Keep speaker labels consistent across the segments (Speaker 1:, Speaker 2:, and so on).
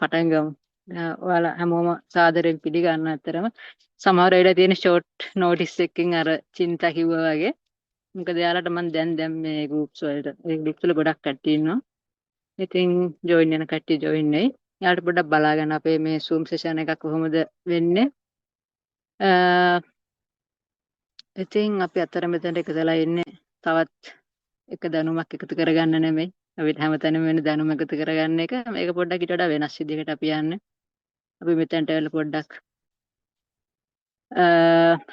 Speaker 1: පටන් ගමු. ඔයාලා හැමෝම සාදරයෙන් පිළිගන්න අතරම සමහර වෙලාවට තියෙන ෂෝට් නෝටිස් එකකින් අර චින්තා කිව්වා වගේ. මොකද එයාලට මම දැන් මේ ගෲප්ස් වලට ඒ ගෲප්ස් වල ගොඩක් කට්ටිය ඉන්නවා. ඉතින් ජොයින් වෙන කට්ටිය ජොයින් වෙයි. එයාලට පොඩ්ඩක් බලාගන්න අපේ මේ Zoom session එකක් කොහොමද වෙන්නේ. ඉතින් අපි අතර මෙතනට එකදලා ඉන්නේ තවත් එක දැනුමක් එකතු කරගන්න නෙමෙයි. අපිට හැමතැනම වෙන දැනුම එකතු කරගන්න එක. මේක පොඩ්ඩක් ඊට වඩා වෙනස් විදිහකට අපි යන්නේ. අපි මෙතනට ඇවිල්ලා පොඩ්ඩක්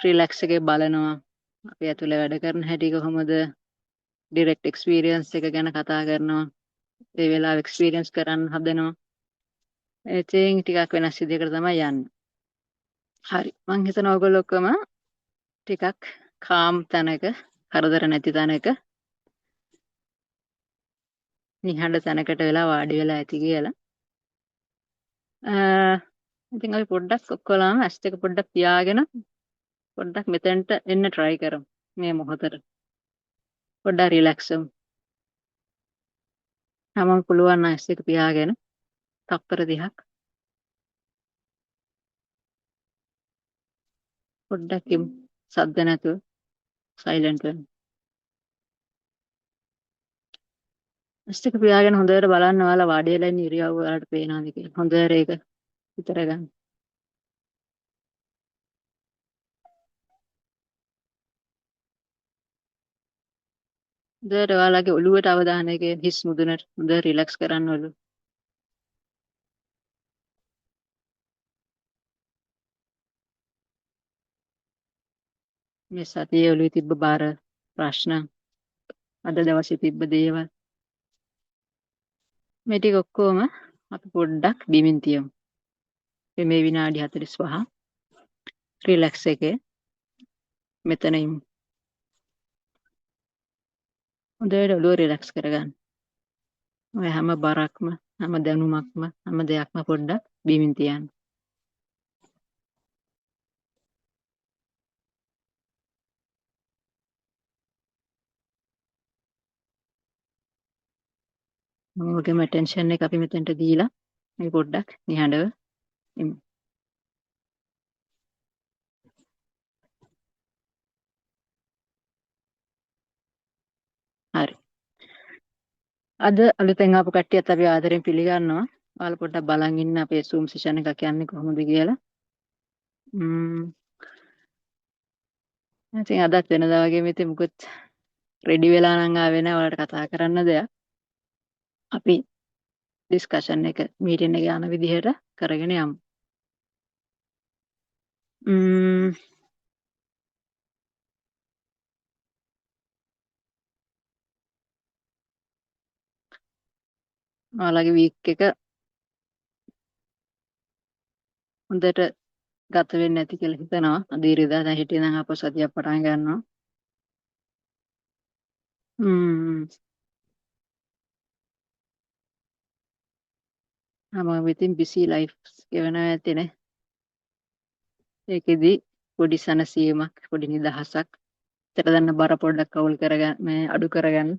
Speaker 1: රිලැක්ස් එකේ බලනවා. අපි ඇතුලේ වැඩ කරන හැටි කොහොමද ඩිරෙක්ට් එක්ස්පීරියන්ස් එක ගැන කතා කරනවා. ඒ වෙලාව එක්ස්පීරියන්ස් කරන්න හදනවා. ඉතින් ටිකක් වෙනස් විදිහකට තමයි යන්නේ. හරි. මං හිතනවා ඔයගොල්ලෝ ඔක්කොම ටිකක් කාම් තැනක, කරදර නැති තැනක, නිහඬ තැනකට වෙලා වාඩි වෙලා ඇති කියලා. ඉතින් අපි පොඩ්ඩක් ඔක්කොලාම ඇස් දෙක පොඩ්ඩක් පියාගෙන පොඩ්ඩක් මෙතෙන්ට එන්න try කරමු. මේ මොහොතට. පොඩ්ඩක් රිලැක්ස් වෙමු. හැමෝම පුළුවන් නම් ඇස් දෙක පියාගෙන තප්පර 30ක් පොඩ්ඩක් ඉමු. සද්ද නැතුව සයිලන්ට් වෙමු. ඇස් දෙක පියාගෙන හොඳට බලන්න ඔයාලා වාඩි වෙලා ඉන්න ඉරියව්ව ඔයාලට පේනවාද කියලා. හොඳට ඒක විතර ගන්න. හොඳට ඔයාලගේ ඔළුවට අවධානය යොමු හිස් මුදුනට හොඳට රිලැක්ස් කරන්න ඔළුව. මේ සතියේ ඔළුවේ තිබ්බ බාර ප්‍රශ්න අද දවසේ තිබ්බ දේවල් මේ ටික ඔක්කොම අපි පොඩ්ඩක් බිමින් තියමු. මේ විනාඩි 45 රිලැක්ස් එකේ මෙතන ඉමු. හොඳට ඔළුව රිලැක්ස් කරගන්න. ඔය හැම බරක්ම, හැම දැනුමක්ම, හැම දෙයක්ම පොඩ්ඩක් බිමින් තියන්න. මොකෙම ටෙන්ෂන් එක අපි මෙතනට දීලා මේ පොඩ්ඩක් නිහඬව ඉමු. හරි. අද අලුතෙන් ආපු කට්ටියත් අපි ආදරෙන් පිළිගන්නවා. ඔයාලා පොඩ්ඩක් බලන් ඉන්න අපේ Zoom session එකක් යන්නේ කොහොමද කියලා. ඉතින් අදත් වෙනදා වගේ මෙතේ මුකුත් රෙඩි වෙලා නම් ආවේ නැහැ ඔයාලට කතා කරන්න දෙයක්. අපි ඩිස්කෂන් එක මීටින් එක යන විදිහට කරගෙන යමු. ඔයාලගේ වීක් එක හොඳට ගත වෙන්නේ නැති කියලා හිතනවා. අද ඉරිදා දැන් හිටියේ නම් අපෝ සතියක් පටන් ගන්නවා. හැමෝම ඉතින් බිසි ලයිෆ්ස් ගෙවනවා ඇතිනේ. ඒකෙදි පොඩි සනසීමක්, පොඩි නිදහසක්, හිතට දැනෙන බර පොඩ්ඩක් අවුල් කරගන්න, මේ අඩු කරගන්න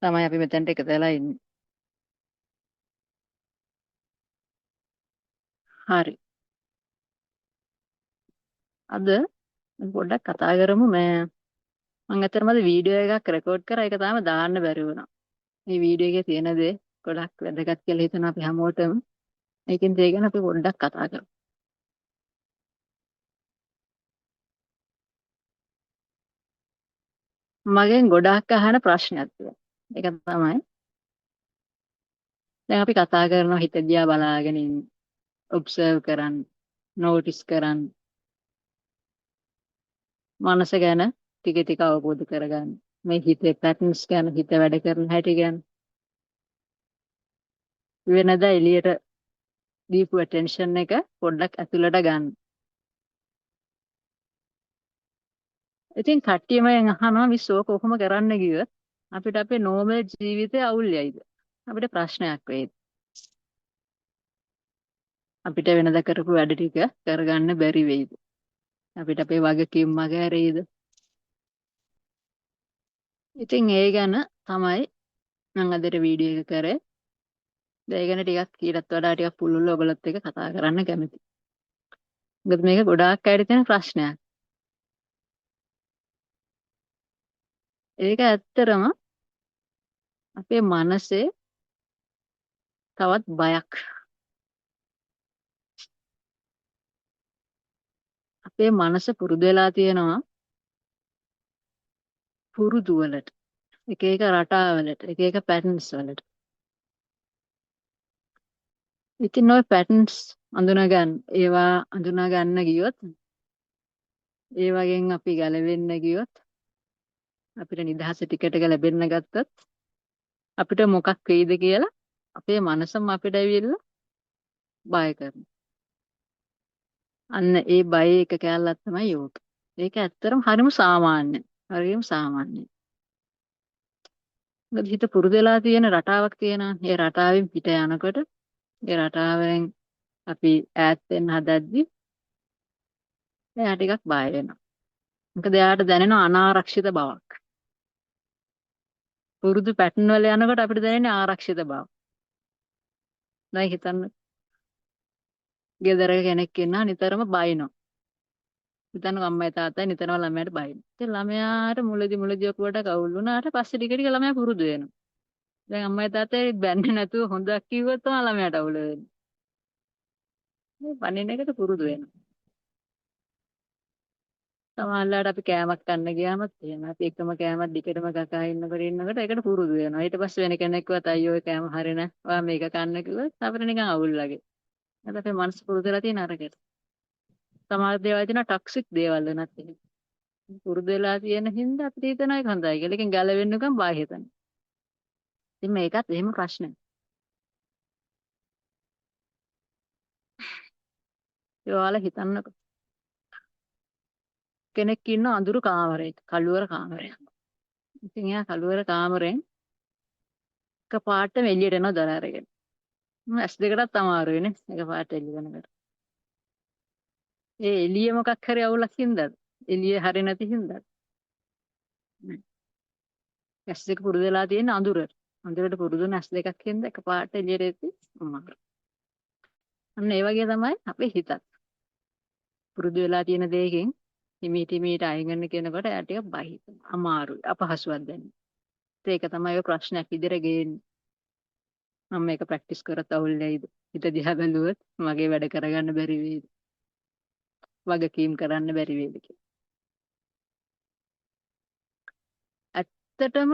Speaker 1: තමයි අපි මෙතනට එකතලා ඉන්නේ. හරි. අද පොඩ්ඩක් කතා කරමු මම අතරම වීඩියෝ එකක් රෙකෝඩ් කරා ඒක තාම දාන්න බැරි වුණා. මේ වීඩියෝ එකේ තියෙන දේ ගොඩක් වැදගත් කියලා හිතනවා අපි හැමෝටම. ඒකෙන් ඒ ගැන අපි පොඩ්ඩක් කතා කරමු. මගෙන් ගොඩාක් අහන ප්‍රශ්නයක් තියෙනවා. ඒක තමයි දැන් අපි කතා කරනවා හිත දිහා බලාගෙන ඉන්න. ඔබ්සර්ව් කරන්න, නෝටිස් කරන්න. මනස ගැන ටික ටික අවබෝධ කරගන්න. මේ හිතේ පැටර්න්ස් ගැන, හිත වැඩ කරන හැටි ගැන. වෙනදා එළියට දීපු ඇටෙන්ෂන් එක පොඩ්ඩක් ඇතුළට ගන්න. ඉතින් කට්ටියම අහනවා විශ්ව කොහොම කරන්න ගියොත් අපිට අපේ නෝමල් ජීවිතය අවුල් යයිද? අපිට ප්‍රශ්නයක් වෙයිද? අපිට වෙනදා කරපු වැඩ ටික කරගන්න බැරි වෙයිද? අපිට අපේ වගකීම් මගහැරෙයිද? ඉතින් ඒ ගැන තමයි මම අදට වීඩියෝ එක කරේ. ඒ ගැන ටිකක් ඊටත් වඩා ටිකක් පුළුල් ඔයගොල්ලොත් එක්ක කතා කරන්න කැමතියි. මොකද මේක ගොඩාක් අයට තියෙන ප්‍රශ්නයක්. ඒක ඇත්තරම අපේ මනසේ තවත් බයක්. අපේ මනස පුරුදු වෙලා තියෙනවා පුරුදු වලට. එක එක රටාවලට, එක එක පැටර්න්ස් වලට. ඉතින් ওই පැටර්න්ස් ඒවා අඳුනා ගන්න ගියොත්, ඒ වගේන් අපි ගැලවෙන්න ගියොත්, අපිට නිදහස ටික ටික ලැබෙන්න ගත්තොත්, අපිට මොකක් වෙයිද කියලා අපේ මනසම අපිට ඇවිල්ලා බය කරනවා. අන්න ඒ බය එක කැලලක් තමයි යෝග. ඒක ඇත්තරම හරිම සාමාන්‍යයි. හරිම සාමාන්‍යයි. මොකද හිත පුරුදු වෙලා තියෙන රටාවක් තියෙනවා. ඒ රටාවෙන් පිට යනකොට, ඒ රටාවෙන් අපි ඈත් වෙන්න හදද්දි එයා ටිකක් බය වෙනවා. මොකද එයාට දැනෙන අනාරක්ෂිත බවක්. පුරුදු පැටර්න් වල යනකොට අපිට දැනෙන්නේ ආරක්ෂිත බව. දැන් හිතන්න, ගෙදරක කෙනෙක් ඉන්නවා නිතරම බයිනවා. හිතන්න අම්මයි තාත්තයි නිතරම ළමයාට බයිනවා. ඉතින් ළමයාට මුලදි ඔක්කොට කවුල් වුණාට පස්සේ ටික ටික ළමයා පුරුදු වෙනවා. දැන් අම්මයි තාත්තයි බැන්නේ නැතුව හොඳක් කිව්වොත් තමයි ළමයාට අවුල වෙන්නේ. මේ බනින එකට පුරුදු වෙනවා. සමහරවිට අපි කෑමක් කන්න ගියාමත් එහෙම. අපි එකම කෑමක් දිගටම කකා ඉන්නකොට ඒකට පුරුදු වෙනවා. ඊට පස්සේ වෙන කෙනෙක්වත් අයියෝ ඔය කෑම හරිනේ. ඔයා මේක කන්න කිව්වොත් අපිට නිකන් අවුල් වගේ. අද අපේ මනස පුරුදු වෙලා තියෙන අරකට. සමහර දේවල් තියෙනවා ටොක්සික් දේවල් වෙනත් එහෙම. පුරුදු වෙලා තියෙන හින්දා අපිට හිතනවා ඒක හොඳයි කියලා. ඒකෙන් ගැලවෙන්න ගමන් බය හිතනවා. ඉතින් මේකත් එහෙම ප්‍රශ්නයක්. ඒ ඔයාලා හිතන්නකෝ. කෙනෙක් ඉන්න අඳුරු කාමරයක, කළුවර කාමරයක්. ඉතින් එයා කළුවර කාමරෙන් එකපාරටම එළියට එනවා දොර අරගෙන. ඇස් දෙකටත් අමාරු වෙන්නේ එකපාරට එළිය වෙනකොට. ඒ එළිය මොකක් හරි අවුලක් හින්දාද? එළිය හරි නැති හින්දාද? නෑ. ඇස් දෙක පුරුදු වෙලා තියෙන අඳුරට. අඳුරට පුරුදු වෙන ඇස් දෙකක් හින්දා එකපාරට එළියට එද්දි අමාරු. අන්න ඒ වගේ තමයි අපේ හිතත්. පුරුදු වෙලා තියෙන දෙයකින් හිමීට අයින් වෙන්න කියනකොට එයාට ටික බය හිතෙනවා. අමාරුයි. අපහසුයක් දැනෙනවා. ඒක තමයි ඔය ප්‍රශ්නයක් විදිහට ගේන්නේ. මම මේක ප්‍රැක්ටිස් කරත් අවුල් නැයිද? හිත දිහා බැලුවොත් මගේ වැඩ කරගන්න බැරි වෙයිද? වගකීම් කරන්න බැරි වේද කියලා. ඇත්තටම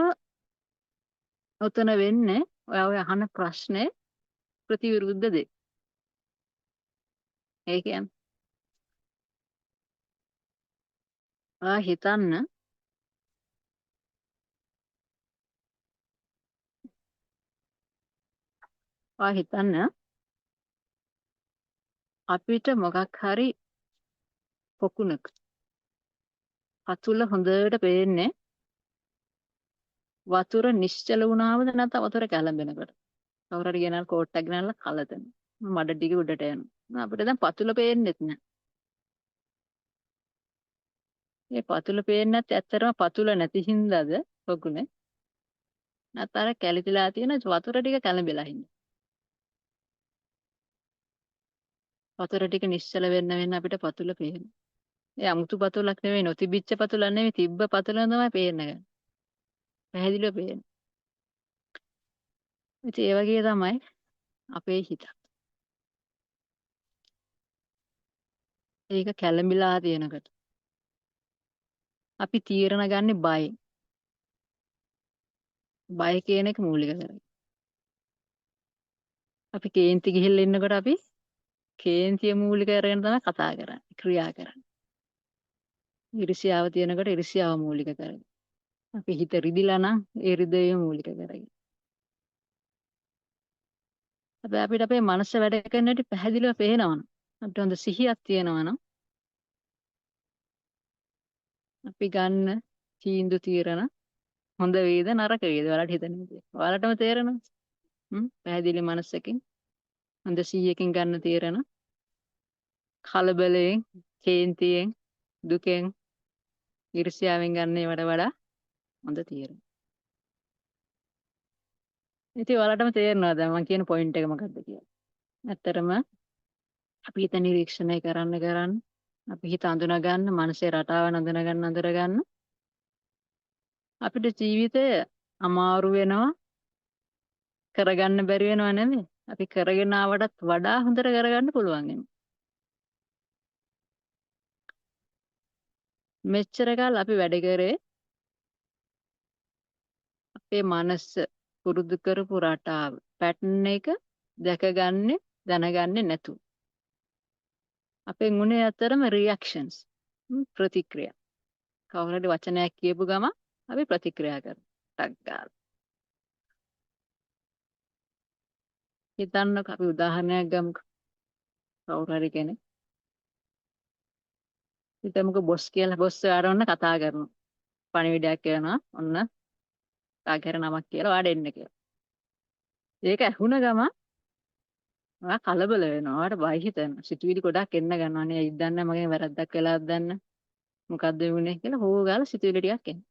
Speaker 1: උතන වෙන්නේ ඔය අහන ප්‍රශ්නේ ප්‍රතිවිරුද්ධ දෙයක්. ඒ කියන්නේ ඔයා හිතන්න අපිට මොකක් හරි පොකුණක පතුල හොඳට පේන්නේ වතුර නිශ්චල වුණාමද නැත්නම් වතුර කැළඹෙනකොට. කවුරු හරි ගෙනල් කෝට් එකක් ගෙනල්ලා කලතන. මඩ ටික උඩට යනවා. අපිට දැන් පතුල පේන්නෙත් නෑ. මේ පතුල පේන්නේ නැත්te ඇත්තටම පතුල නැති හින්දාද පොකුණේ? නැත්නම් අර කැලිතිලා තියෙන වතුර ටික කැළඹිලා හින්දා. වතුර ටික නිශ්චල වෙන්න අපිට පතුල පේනවා. ඒ අමුතු පතුලක් නෙවෙයි, නොතිබිච්ච පතුලක් නෙවෙයි, තිබ්බ පතුල තමයි පේන්නේ. පැහැදිලිව පේන්නේ. ඉතින් ඒ වගේ තමයි අපේ හිත. ඒක කැළඹිලා තියෙනකොට අපි තීරණ ගන්න බයෙන්. බය කියන එක මූලික කරගෙන. අපි කේන්ති ගිහිල්ලා ඉන්නකොට අපි කේන්තිය මූලික කරගෙන තමයි කතා කරන්නේ, ක්‍රියා කරන්නේ. ඉරිසියාව තියෙනකොට ඉරිසියාව මූලික කරගෙන. අපි හිත රිදිලා නම් ඒ රිදය මූලික කරගෙන. හැබැයි අපිට අපේ මනස වැඩ කරන හැටි පැහැදිලිව පේනවනම්, අපිට හොඳ සිහියක් තියෙනවනම් අපි ගන්න තීන්දුව తీරන හොඳ වේද නරක වේද ඔයාලට හිතෙන විදිය. ඔයාලටම තේරෙනවා. පැහැදිලි මනසකින් හොඳ සිහියකින් ගන්න තීරණ කලබලයෙන්, කේන්තියෙන්, දුකෙන්, ඊර්ෂ්‍යාවෙන් ගන්න ඒවට වඩා හොඳ තීරණ. ඉතින් ඔයාලටම තේරෙනවා දැන් මම කියන පොයින්ට් එක මොකක්ද කියලා. ඇත්තටම අපි හිත නිරීක්ෂණය කරන්න අපි හිත අඳුන ගන්න, මනසේ රටාව අඳුන ගන්න අපිට ජීවිතය අමාරු වෙනවා, කරගන්න බැරි වෙනව නෙමෙයි. අපි කරගෙන ආවටත් වඩා හොඳට කරගන්න පුළුවන් වෙනවා. මෙච්චර කාල අපි වැඩ කරේ අපේ මනස පුරුදු කරපු රටාව, පැටර්න් එක දැකගන්නේ, දැනගන්නේ නැතුව. අපෙන් උනේ අතරම රියැක්ෂන්ස්, ප්‍රතික්‍රියා. කවුරු හරි වචනයක් කියපු ගමන් අපි ප්‍රතික්‍රියා කරනවා. ටක් ගාලා. හිතන්නකෝ අපි උදාහරණයක් ගමුකෝ. කවුරු හරි කෙනෙක් හිතමුකෝ බොස් කියලා බොස් ඔයාට ඔන්න කතා කරනවා. පණිවිඩයක් කියනවා. ඔන්න කාගේ හරි නමක් කියලා ඔයාට එන්න කියලා. ඒක ඇහුණ ගමන් ඔයා කලබල වෙනවා. ඔයාට බය හිතෙනවා. සිතුවිලි ගොඩක් එන්න ගන්නවා. නේ ඉදන්න මගේ වැරද්දක් වෙලාද දන්න. මොකද්ද වුනේ කියලා හොෝ ගාලා සිතුවිලි ටිකක් එනවා.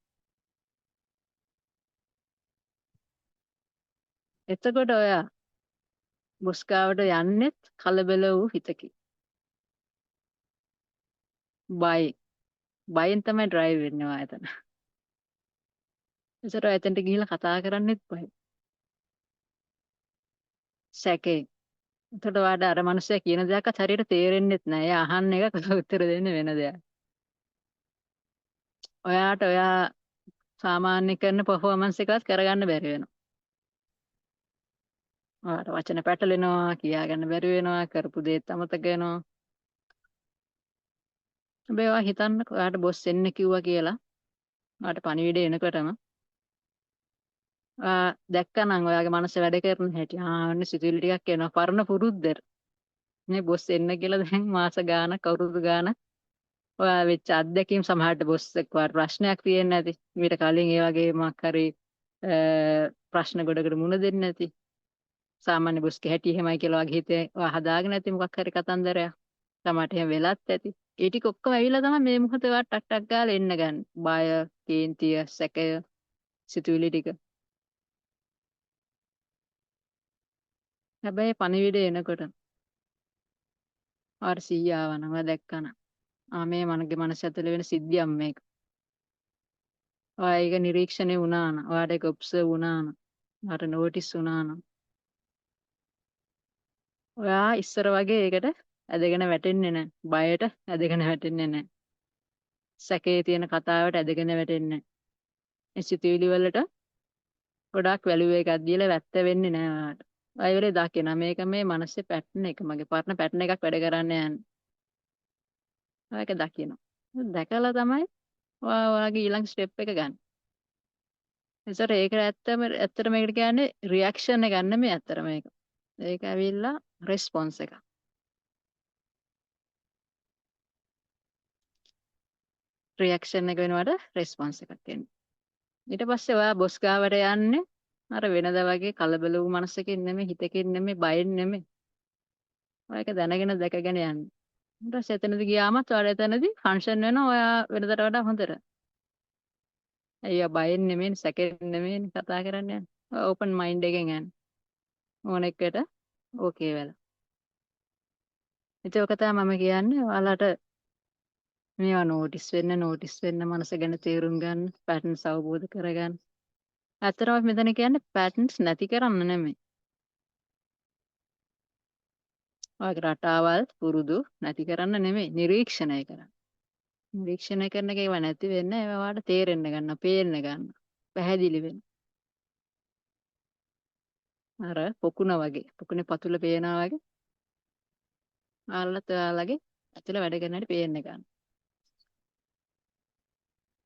Speaker 1: එතකොට ඔයා බොස් ගාවට යන්නෙත් කලබල වූ හිතකින්. බයෙන් තමයි ඩ්‍රයිව් වෙන්නේ ඔයා එතන. ඒසර එතනට ගිහිල්ලා කතා කරන්නෙත් බයි. සැකේ. එතකොට ඔයාට අර මනුස්සයා කියන දෙයක්වත් හරියට තේරෙන්නෙත් නෑ. එයා අහන්න එක උත්තර දෙන්නේ වෙන දෙයක්. ඔයාට ඔයා සාමාන්‍ය කරන පර්ෆෝමන්ස් එකවත් කරගන්න බැරි වෙනවා. ඔයාට වචන පැටලෙනවා, කියා ගන්න බැරි වෙනවා, කරපු දේත් අමතක වෙනවා. හැබැයි ඔයා හිතන්නකෝ ඔයාට බොස් එන්න කිව්වා කියලා. ඔයාට පණිවිඩය එනකොටම දැක්කනම් ඔයාගේ මනස වැඩ කරන හැටි. ඔන්න සිතුවිලි ටිකක් එනවා. පරණ පුරුද්දට. මේ බොස් එන්න කියලා දැන් මාස ගාණක් අවුරුදු ගාණක් ඔයා වෙච්ච අත්දැකීම් සමහරට බොස් එක්ක වාට ප්‍රශ්නයක් තියෙන්නේ නැති. ඊට කලින් ඒ වගේ මොකක් හරි ප්‍රශ්න ගොඩකට මුහුණ දෙන්නේ නැති. සාමාන්‍ය බොස්ගේ හැටි එහෙමයි කියලා වගේ හිතේ ඔයා හදාගෙන නැති මොකක් හරි කතන්දරයක්. සමහරට එහෙම වෙලත් ඇති. ඒ ටික ඔක්කොම ඇවිල්ලා තමයි මේ මොහොතේ ඔයා ටක් ටක් ගාලා එන්න ගන්න. බය, කේන්තිය, සැකය, සිතුවිලි ටික. හැබැයි පණිවිඩය එනකොට ආර 100 ආවනම් ඔයා දැක්කනම් මේ මනගේ මනස ඇතුලේ වෙන සිද්ධියක් මේක. ඔයා ඒක නිරීක්ෂණය වුණා නම්, ඔයාට ඒක ඔබ්සර්ව් වුණා නම්, ඔයාට නෝටිස් වුණා නම්, ඔයා ඉස්සර වගේ ඒකට ඇදගෙන වැටෙන්නේ නැහැ. බයට ඇදගෙන වැටෙන්නේ නැහැ. සැකේ තියෙන කතාවට ඇදගෙන වැටෙන්නේ නැහැ. මේ සිතුවිලි වලට ගොඩාක් වැලියු එකක් දීලා වැත්ත වෙන්නේ නැහැ ඔයාට. ඔය වෙලේ දකින මේක මේ මනසේ පැටර්න් එක, මගේ පරණ පැටර්න් එකක් වැඩ කරන්න යන්නේ. ඔය එක දකිනවා. දැකලා තමයි ඔයාගේ ඊළඟ ස්ටෙප් එක ගන්න. ඒසර ඒක ඇත්තට මේකට කියන්නේ රියැක්ෂන් එකක් නෙමෙයි ඇත්තට මේක. ඒක ඇවිල්ලා රෙස්පොන්ස් එක. රියැක්ෂන් එක වෙනවට රෙස්පොන්ස් එකක් එන්නේ. ඊට පස්සේ ඔයා බොස් ගාවට යන්නේ අර වෙනදා වගේ කලබල වූ මනසකින් නෙමෙයි, හිතකින් නෙමෙයි, බයෙන් නෙමෙයි. ඔය එක දැනගෙන දැකගෙන යන්නේ. ඊට පස්සේ එතනදී ගියාමත් ඔයාලා එතනදී ෆන්ක්ෂන් වෙනවා ඔයා වෙනදට වඩා හොඳට. අයියා බයෙන් නෙමෙයි, සැකෙන් නෙමෙයි කතා කරන්නේ. ඕපන් මයින්ඩ් එකෙන් යන්නේ. ඕන එකට ඕකේ වෙලා. ඉතින් ඔක තමයි මම කියන්නේ ඔයාලට මේවා නෝටිස් වෙන්න මනස ගැන තේරුම් ගන්න, පැටර්න්ස් අවබෝධ කරගන්න. ඇත්තටම මෙතන කියන්නේ පැටර්න්ස් නැති කරන්න නෙමෙයි. ඔයාගේ රටාවල් පුරුදු නැති කරන්න නෙමෙයි, නිරීක්ෂණය කරන්න. නිරීක්ෂණය කරන එක ඒවා නැති වෙන්න ඒවා ඔයාලට තේරෙන්න ගන්න, පේන්න ගන්න. පැහැදිලි වෙන්න. අර පොකුණ වගේ, පොකුණේ පතුල පේනවා වගේ. ඔයාලගේ ඇතුළ වැඩ කරන හැටි පේන්න ගන්න.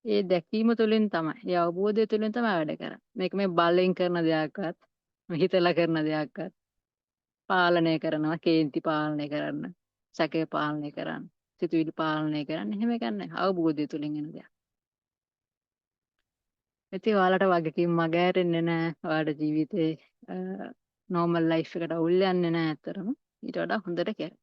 Speaker 1: ඒ දැකීම තුළින් තමයි, ඒ අවබෝධය තුළින් තමයි වැඩ කරන්නේ. මේක මේ බලෙන් කරන දෙයක්වත්, හිතලා කරන දෙයක්වත්, පාලනය කරනවා, කේන්ති පාලනය කරන්න, සැකය පාලනය කරන්න, සිතුවිලි පාලනය කරන්න, එහෙම ගන්න අවබෝධය තුළින් එන දෙයක්. ඉතින් ඔයාලට වගකීම් මග ඇරෙන්නේ නැහැ. ඔයාලට ජීවිතේ නෝමල් ලයිෆ් එකට අවුල් යන්නේ නැහැ අතරම. ඊට වඩා හොඳට කරේ.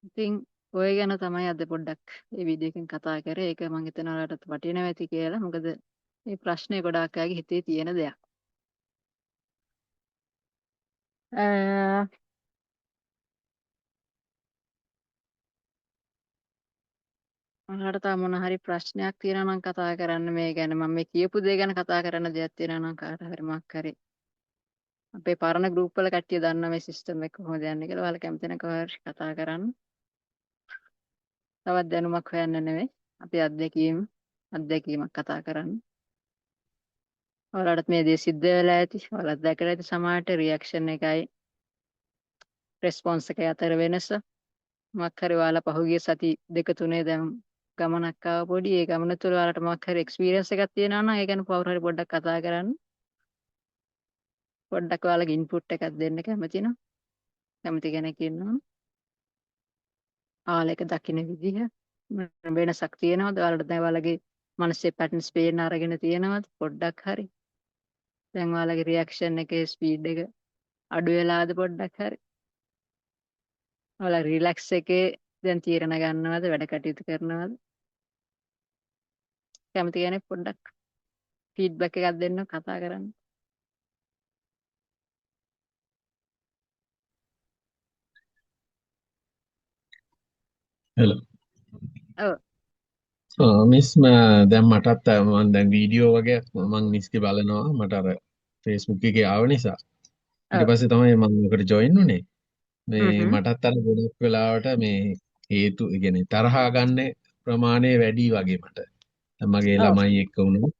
Speaker 1: ඉතින් ඔය ගැන තමයි අද පොඩ්ඩක් මේ වීඩියෝ එකෙන් කතා කරේ. ඒක මම හිතනවා ඔයාලට වටිනවා ඇති කියලා. මොකද මේ ප්‍රශ්නේ ගොඩාක් අයගේ හිතේ තියෙන දෙයක්. ඔයාලට තව මොන හරි ප්‍රශ්නයක් තියෙනවා නම් කතා කරන්න මේ ගැන. මම මේ කියපු දේ ගැන කතා කරන්න දෙයක් තියෙනවා නම් කාට හරි මොකක් හරි. අපේ පරණ ගෲප් වල කට්ටිය දන්නා මේ සිස්ටම් එක කොහොමද යන්නේ කියලා. ඔයාලා කැමති නම් කවදාවත් කතා කරන්න. තවත් දැනුමක් හොයන්න නෙවෙයි. අපේ අත්දැකීමක් කතා කරන්න. ඔයාලට මේ දේ සිද්ධ වෙලා ඇති. ඔයාලත් දැකලා ඇති සමහරට රියැක්ෂන් එකයි රෙස්පොන්ස් එකයි අතර වෙනස. මොකක් හරි ඔයාලා පහුගිය සති දෙක තුනේ දැන් ගමනක් ආව පොඩි. ඒ ගමන තුළ ඔයාලට මොකක් හරි එක්ස්පීරියන්ස් එකක් තියෙනවා නම් ඒ ගැන කවුරු හරි පොඩ්ඩක් කතා කරන්න. පොඩ්ඩක් ඔයාලගේ ඉන්පුට් එකක් දෙන්න කැමති නම්. කැමති කෙනෙක් ඉන්නවා. ඔයාලා එක දකින්න විදිහ වෙනසක් තියෙනවද? ඔයාලට දැන් ඔයාලගේ මනසේ පැටර්න්ස් පේන්න අරගෙන තියෙනවද? පොඩ්ඩක් හරි. දැන් ඔයාලගේ රියැක්ෂන් එකේ ස්පීඩ් එක අඩු වෙලාද පොඩ්ඩක් හරි. ඔයාලා රිලැක්ස් එකේ දැන් තීරණ ගන්නවද? වැඩ කටයුතු කරනවද? කැමති කෙනෙක් පොඩ්ඩක් ෆීඩ්බැක් එකක් දෙන්න කතා කරන්න.
Speaker 2: හෙලෝ
Speaker 1: ඔව්.
Speaker 2: මිස් දැන් මටත් මම දැන් වීඩියෝ වගේ මම මිස්ගේ බලනවා මට අර Facebook එකේ ආව නිසා ඊට
Speaker 1: ඔව්.
Speaker 2: පස්සේ තමයි මම ඔකට ජොයින් උනේ මේ
Speaker 1: හ්ම්.
Speaker 2: මටත් අර ගොඩක් වෙලාවට මේ හේතු කියන්නේ තරහා ගන්න ප්‍රමාණය වැඩි වගේ මට දැන් මගේ
Speaker 1: ඔව්.
Speaker 2: ළමයි එක්ක වුණා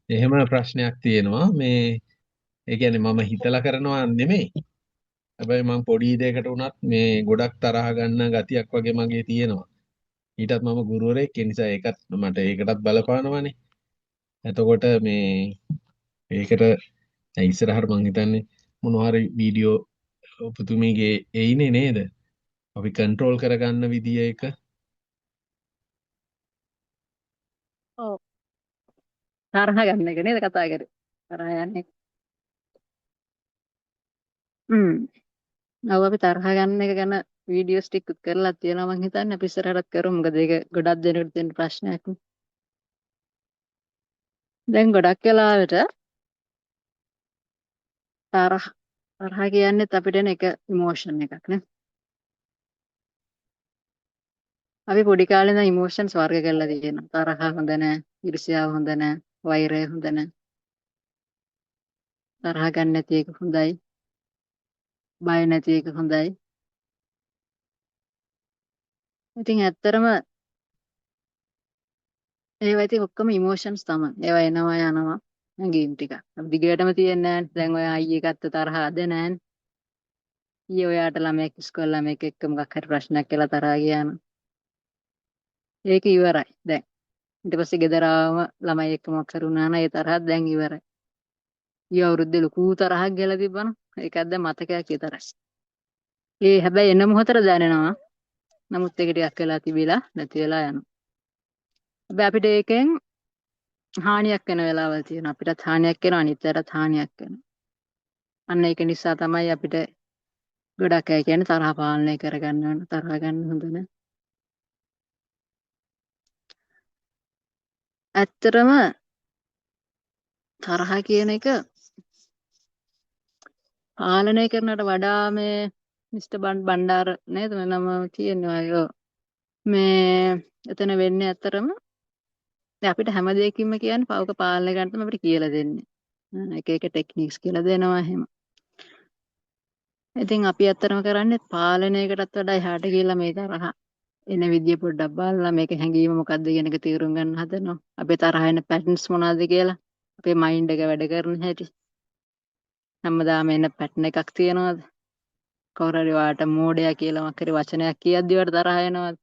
Speaker 2: එහෙම ප්‍රශ්නයක් තියෙනවා මේ ඒ කියන්නේ මම හිතලා කරනවා නෙමෙයි හැබැයි මම පොඩි දෙයකට වුණත් මේ ගොඩක් තරහ ගන්න ගතියක් වගේ මගේ තියෙනවා ඊටත් මම ගුරුවරයෙක් ඒ නිසා ඒකත් මට ඒකටත් බලපානවානේ. එතකොට මේ ඒකට දැන් ඉස්සරහට මං හිතන්නේ මොනවා හරි වීඩියෝ ඔබතුමීගේ එයිනේ නේද? අපි කන්ට්‍රෝල් කරගන්න විදිය එක.
Speaker 1: ඔව්. තරහ ගන්න එක නේද කතා කරේ? තරහ යන්නේ. ඔව් අපි තරහ ගන්න එක ගැන වීඩියෝස් ටිකක් කරලා තියෙනවා මං හිතන්නේ අපි ඉස්සරහටත් කරමු. මොකද ඒක ගොඩක් දෙනෙකුට තියෙන ප්‍රශ්නයක්. දැන් ගොඩක් වෙලාවට තරහ කියන්නේත් අපිට එන එක ඉමෝෂන් එකක් නේ. අපි පොඩි කාලේ ඉඳන් ඉමෝෂන්ස් වර්ග කරලා තියෙනවා. තරහ හොඳ නැහැ, ඊර්ෂ්‍යාව හොඳ නැහැ, වෛරය හොඳ නැහැ. තරහ ගන්න නැති එක හොඳයි, බය නැති එක හොඳයි. ඉතින් ඇත්තටම ඒවා ඉතින් ඔක්කොම ඉමෝෂන්ස් තමයි. ඒවා එනවා යනවා. හැඟීම් ටික. අපි දිගටම තියන්නේ නැහැ. දැන් ඔය අයියේ ගත්ත තරහ අද නැහැ. ඊයේ ඔයාට ළමයෙක් ඉස්කෝලේ ළමයෙක් එක්ක මොකක් හරි ප්‍රශ්නයක් කියලා තරහා ගියා නම් ඒක ඉවරයි. දැන් ඊට පස්සේ ගෙදර ආවම ළමයි එක්ක මොකක් හරි වුණා නම් ඒ තරහත් දැන් ඉවරයි. ඊය අවුරුද්දේ ලොකු තරහක් ගිහලා තිබ්බනම් ඒකත් දැන් මතකයක් විතරයි. ඒ හැබැයි එන මොහොතට දැනෙනවා. නමුත් ඒක ටිකක් වෙලා තිබිලා නැති වෙලා යනවා. හැබැයි අපිට ඒකෙන් හානියක් වෙන වෙලාවල් තියෙනවා. අපිටත් හානියක් වෙනවා අනිත් අයටත් හානියක් වෙනවා. අන්න ඒක නිසා තමයි අපිට ගොඩක් අය කියන්නේ තරහ පාලනය කරගන්න ඕන. තරහ ගන්න හොඳ නෑ. ඇත්තටම තරහ කියන එක පාලනය කරනට වඩා මේ මිස්ටර් බණ්ඩාර නේද මේ නම කියන්නේ අයෝ මේ එතන වෙන්නේ ඇත්තටම දැන් අපිට හැම දෙයකින්ම කියන්නේ පවක පාලනය කරන්න තමයි අපිට කියලා දෙන්නේ. එක එක ටෙක්නික්ස් කියලා දෙනවා එහෙම. ඉතින් අපි ඇත්තටම කරන්නේ පාලනයකටත් වඩා එහාට ගිහිල්ලා මේ තරහ එන විදිය පොඩ්ඩක් බලලා මේක හැංගීම මොකද්ද කියන එක තේරුම් ගන්න හදනවා. අපේ තරහ එන පැටර්න්ස් මොනවද කියලා. අපේ මයින්ඩ් එක වැඩ කරන හැටි. හැමදාම එන පැටර්න් එකක් තියෙනවද? කවුරු හරි වාට මෝඩයා කියලා මොකක් හරි වචනයක් කියද්දි වට තරහ එනවද?